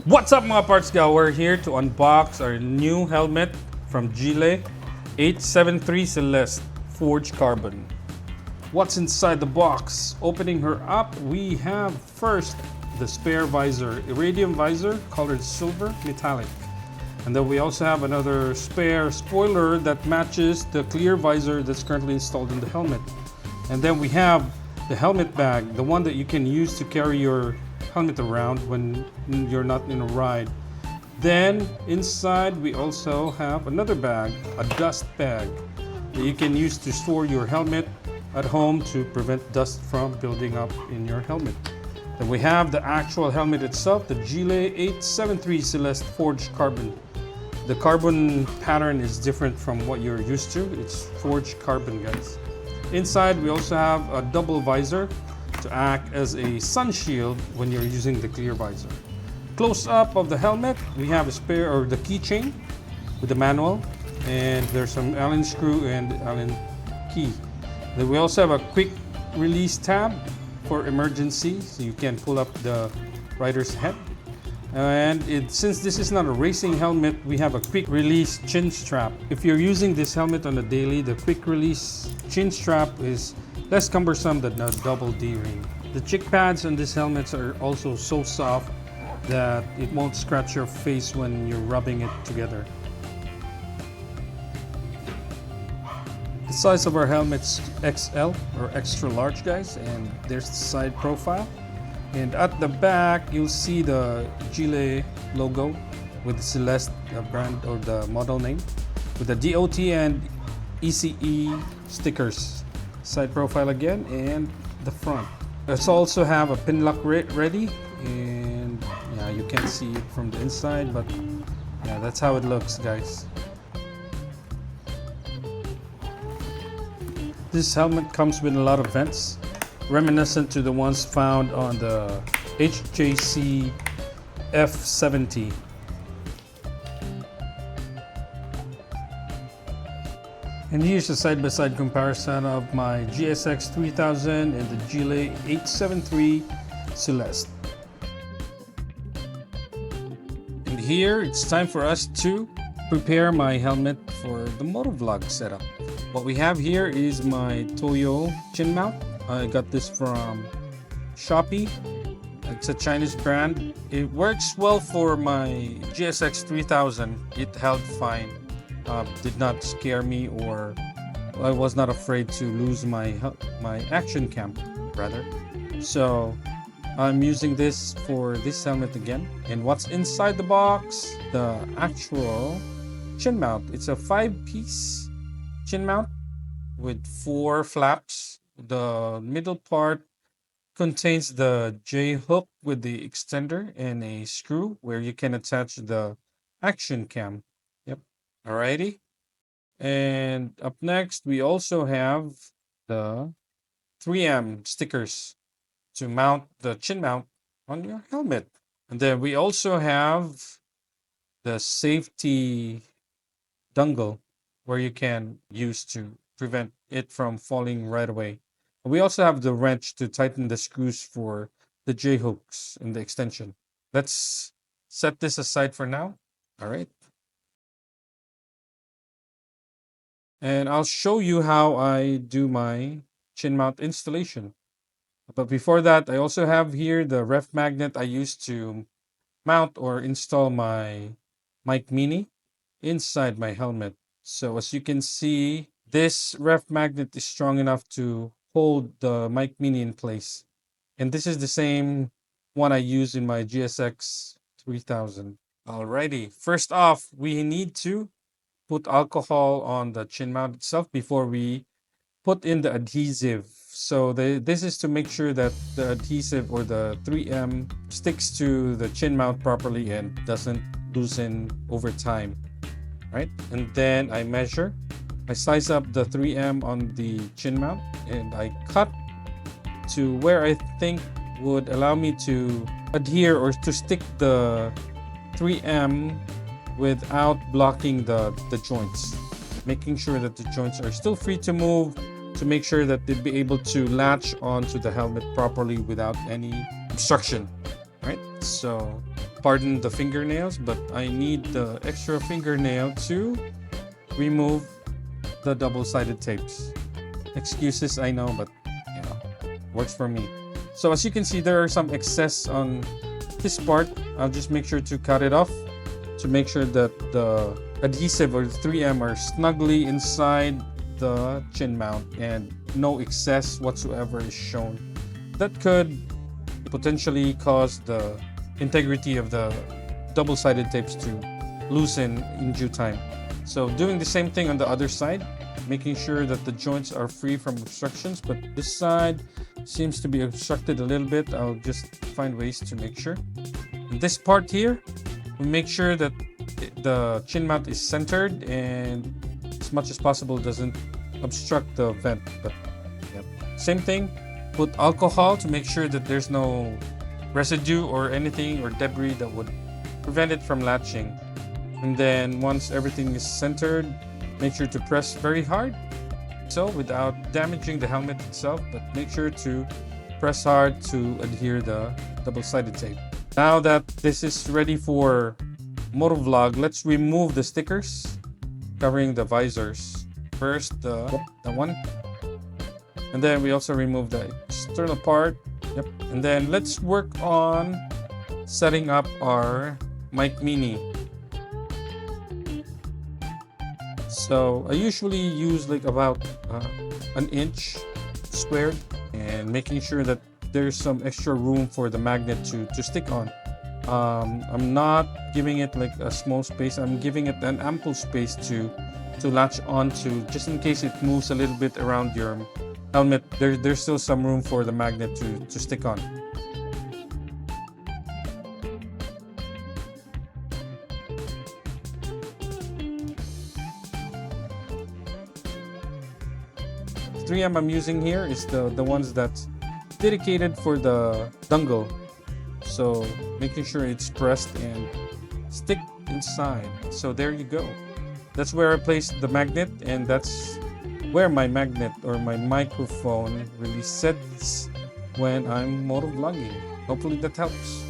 What's up mga parts guys? We're here to unbox our new helmet from Gille 873 Celeste Forged Carbon. What's inside the box? Opening her up, we have first the spare visor, iridium visor colored silver metallic. And then we also have another spare spoiler that matches the clear visor that's currently installed in the helmet. And then we have the helmet bag, the one that you can use to carry your helmet around when you're not in a ride. Then inside we also have another bag, a dust bag that you can use to store your helmet at home to prevent dust from building up in your helmet. Then we have the actual helmet itself, the Gille 873 Celeste Forged Carbon. The carbon pattern is different from what you're used to. It's forged carbon, guys. Inside we also have a double visor to act as a sun shield when you're using the clear visor. Close up of the helmet, we have a spare or the keychain with the manual, and there's some Allen screw and Allen key. Then we also have a quick release tab for emergency, so you can pull up the rider's head. And since this is not a racing helmet, we have a quick release chin strap. If you're using this helmet on a daily, the quick release chin strap is less cumbersome than a double D-ring. The chick pads on these helmets are also so soft that it won't scratch your face when you're rubbing it together. The size of our helmet's XL or extra large, guys, and there's the side profile. And at the back, you'll see the Gille logo with the Celeste brand or the model name, with the DOT and ECE stickers. Side profile again, and the front. Let's also have a pin lock ready, and yeah, you can't see it from the inside, but yeah, that's how it looks, guys. This helmet comes with a lot of vents, reminiscent to the ones found on the HJC-F70. And here's a side-by-side comparison of my GSX-3000 and the Gille 873 Celeste. And here it's time for us to prepare my helmet for the Motovlog setup. What we have here is my Toyo chin mount. I got this from Shopee. It's a Chinese brand. It works well for my GSX-3000. It held fine. Did not scare me, or I was not afraid to lose my action cam, rather. So I'm using this for this helmet again. And what's inside the box? The actual chin mount. It's a 5-piece chin mount with 4 flaps. The middle part contains the J hook with the extender and a screw where you can attach the action cam. Yep. Alrighty. And up next, we also have the 3M stickers to mount the chin mount on your helmet. And then we also have the safety dongle where you can use to prevent it from falling right away. We also have the wrench to tighten the screws for the J hooks and the extension. Let's set this aside for now. All right. And I'll show you how I do my chin mount installation. But before that, I also have here the ref magnet I use to mount or install my mic mini inside my helmet. So as you can see, this ref magnet is strong enough to hold the mic mini in place. And this is the same one I use in my GSX-3000. Alrighty, first off, we need to put alcohol on the chin mount itself before we put in the adhesive. So this is to make sure that the adhesive or the 3M sticks to the chin mount properly and doesn't loosen over time. Right? And then I size up the 3M on the chin mount, and I cut to where I think would allow me to adhere or to stick the 3M without blocking the joints, making sure that the joints are still free to move, to make sure that they'd be able to latch onto the helmet properly without any obstruction. Right? So Pardon the fingernails, but I need the extra fingernail to remove the double-sided tapes. Excuses, I know, but works for me. So as you can see, there are some excess on this part. I'll just make sure to cut it off to make sure that the adhesive or 3M are snugly inside the chin mount and no excess whatsoever is shown. That could potentially cause the integrity of the double-sided tapes to loosen in due time. So doing the same thing on the other side, making sure that the joints are free from obstructions, but this side seems to be obstructed a little bit. I'll just find ways to make sure. And this part here, we make sure that the chin mount is centered and as much as possible doesn't obstruct the vent. But same thing, put alcohol to make sure that there's no residue or anything or debris that would prevent it from latching. And then once everything is centered, make sure to press very hard, so without damaging the helmet itself, but make sure to press hard to adhere the double-sided tape. Now that this is ready for Motovlog, let's remove the stickers covering the visors. First the one, and then we also remove the external part. And then let's work on setting up our mic mini. So I usually use like about an inch squared, and making sure that there's some extra room for the magnet to stick on. I'm not giving it like a small space, I'm giving it an ample space to latch onto, just in case it moves a little bit around your helmet. There's still some room for the magnet to stick on. The 3M I'm using here is the ones that's dedicated for the dongle. So making sure it's pressed and stick inside. So there you go. That's where I placed the magnet, and that's where my magnet or my microphone really sits when I'm motovlogging. Hopefully that helps.